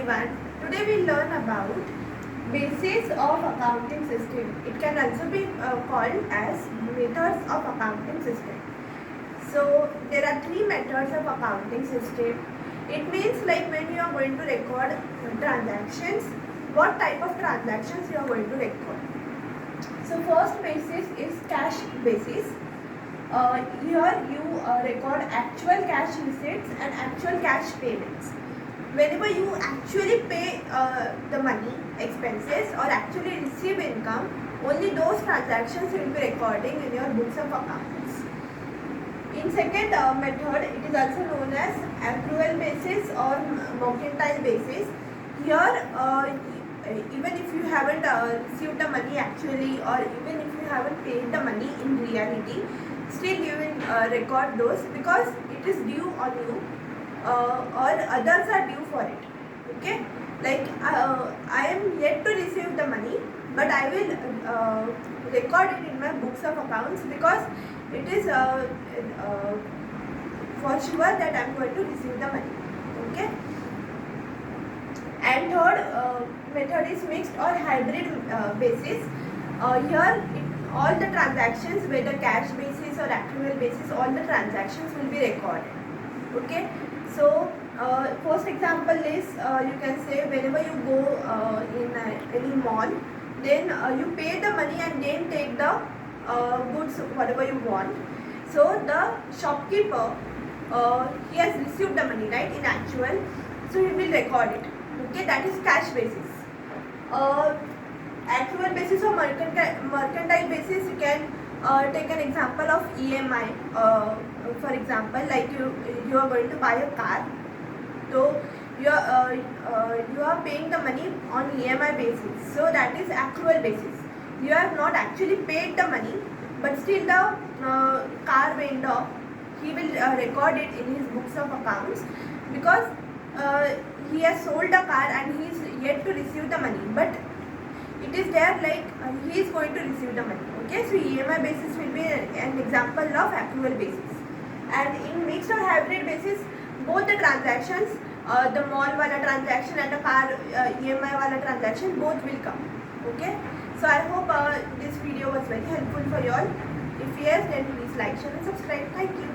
everyone. Today we learn about basis of accounting system. It can also be called as methods of accounting system. So there are three methods of accounting system. It means like when you are going to record transactions, what type of transactions you are going to record. So first basis is cash basis. Here you record actual cash receipts and actual cash payments. Whenever you actually pay the money, expenses, or actually receive income, only those transactions you will be recording in your books of accounts. In second method, it is also known as accrual basis or mercantile basis. Here, even if you haven't received the money actually, or even if you haven't paid the money in reality, still you will record those because it is due on you or others are due for it. Okay, like I am yet to receive the money, but I will record it in my books of accounts because it is for sure that I am going to receive the money. Okay. And third method is mixed or hybrid basis. Here all the transactions, whether cash basis or accrual basis, all the transactions will be recorded. Okay. So first example is you can say whenever you go in any mall, then you pay the money and then take the goods whatever you want. So the shopkeeper he has received the money, right, in actual, so he will record it. Okay, that is cash basis. Accrual basis or mercantile basis, you can take an example of EMI. For example, like you are going to buy a car, so you are paying the money on EMI basis. So that is accrual basis. You have not actually paid the money, but still the car vendor, he will record it in his books of accounts because he has sold the car and he is yet to receive the money, but it is there like he is going to receive the money. Okay, so EMI basis will be an example of accrual basis. And in mixed or hybrid basis, both the transactions, the mall wala transaction and the car EMI wala transaction, both will come. Okay, so I hope this video was very helpful for you all. If yes, then please like, share and subscribe. Thank you.